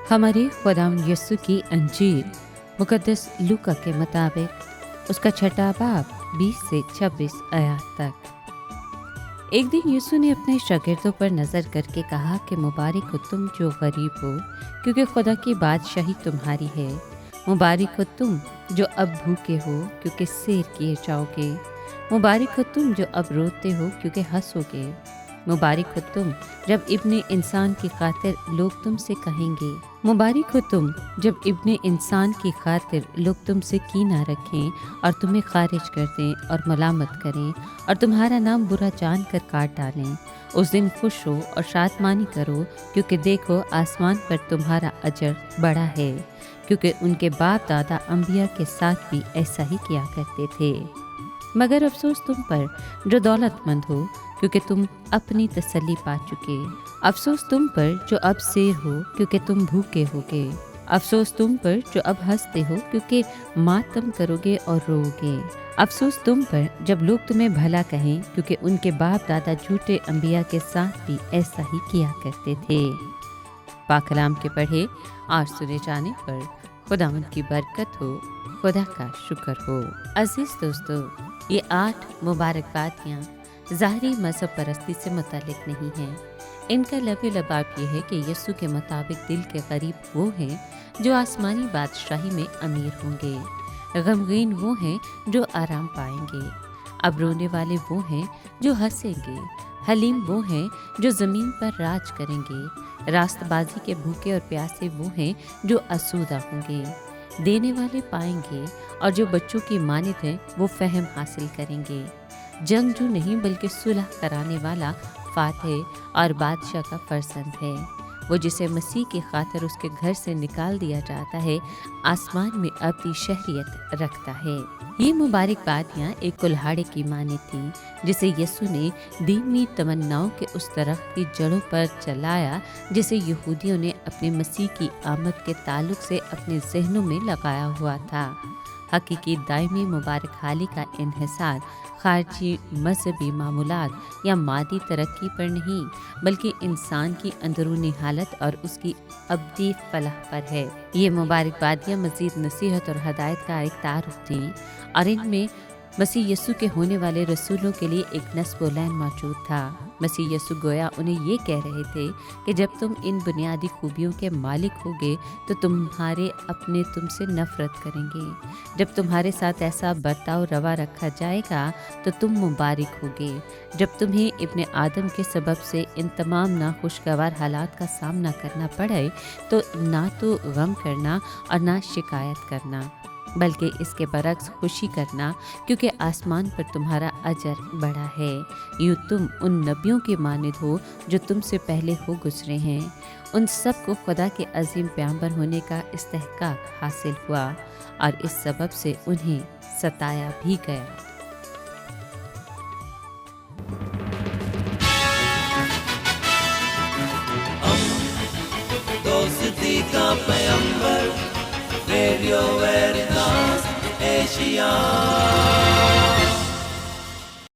हमारे खुदावंद यीशु की अंजील मुकद्दस लूका के मुताबिक उसका छठा बाब 20 से 26 आयत तक। एक दिन यीशु ने अपने शागिर्दों पर नज़र करके कहा कि मुबारक हो तुम जो गरीब हो, क्योंकि खुदा की बादशाही तुम्हारी है। मुबारक हो तुम जो अब भूखे हो, क्योंकि सैर किए जाओगे। मुबारक हो तुम जो अब रोते हो, क्योंकि हंसोगे। मुबारक हो तुम जब इब्ने इंसान की खातिर लोग तुमसे कहेंगे। मुबारक हो तुम जब इब्ने इंसान की खातिर लोग तुमसे कीना रखें और तुम्हें खारिज कर दें और मलामत करें और तुम्हारा नाम बुरा जानकर काट डालें। उस दिन खुश हो और शादमानी करो, क्योंकि देखो आसमान पर तुम्हारा अजर बड़ा है, क्योंकि उनके बाप दादा अंबिया के साथ भी ऐसा ही किया करते थे। मगर अफसोस तुम पर जो दौलतमंद हो, क्योंकि तुम अपनी तसल्ली पा चुके। अफसोस तुम पर जो अब सैर हो, क्योंकि तुम भूखे होगे। अफसोस तुम पर जो अब हंसते हो, क्योंकि मातम करोगे और रोओगे। अफसोस तुम पर जब लोग तुम्हें भला कहें, क्योंकि उनके बाप दादा झूठे अंबिया के साथ भी ऐसा ही किया करते थे। पाक कलाम के पढ़े और सुने जाने पर खुदावंद की बरकत हो, खुदा का शुक्र हो। अजीज दोस्तों, ये 8 मुबारकबादियाँ ज़ाहरी मज़हब परस्ती से मुतालिक नहीं हैं। इनका लबे लबाब ये है कि यीशु के मुताबिक दिल के गरीब वो हैं जो आसमानी बादशाही में अमीर होंगे। गमगीन वो हैं जो आराम पाएंगे। अब रोने वाले वो हैं जो हंसेंगे। हलीम वो हैं जो ज़मीन पर राज करेंगे। रास्तबाजी के भूखे और प्यासे वो हैं जो आसूदा होंगे। देने वाले पाएंगे और जो बच्चों की मानित हैं वो फ़हम हासिल करेंगे। जंगजू नहीं बल्कि सुलह कराने वाला फातह और बादशाह का फरजंद है। वो जिसे मसीह की खातिर उसके घर से निकाल दिया जाता है, आसमान में अपनी शहरियत रखता है। ये मुबारकबादियाँ एक कुल्हाड़े की माने थी, जिसे यीशु ने दीनी तमन्नाओं के उस दरख्त की जड़ों पर चलाया, जिसे यहूदियों ने अपने मसीह की आमद के ताल्लुक से अपने जहनों में लगाया हुआ था। हकीकी दायमी मुबारक हाली का इन्हिसार खारजी मजहबी मामूलात या मादी तरक्की पर नहीं, बल्कि इंसान की अंदरूनी हालत और उसकी अब्दी फलाह पर है। ये मुबारकबादियाँ मज़ीद नसीहत और हदायत का एक तारुफ थी, और इनमें मसीह यीशु के होने वाले रसूलों के लिए एक नस्ब व लैन मौजूद था। मसीह यीशु गोया उन्हें ये कह रहे थे कि जब तुम इन बुनियादी खूबियों के मालिक होगे तो तुम्हारे अपने तुमसे नफरत करेंगे। जब तुम्हारे साथ ऐसा बर्ताव रवा रखा जाएगा तो तुम मुबारक होगे। जब तुम्हें इब्ने आदम के सबब से इन तमाम नाखुशगवार हालात का सामना करना पड़े तो ना तो गम करना और ना शिकायत करना, बल्कि इसके बरक्स खुशी करना, क्योंकि आसमान पर तुम्हारा अजर बड़ा है। यूँ तुम उन नबियों के मानिद हो जो तुमसे पहले हो गुजरे हैं। उन सब को खुदा के अजीम पैगंबर होने का इस्तेहकाक हासिल हुआ, और इस सबब से उन्हें सताया भी गया। दोस्ती का पैगंबर, रेडियो वेरितास एशिया।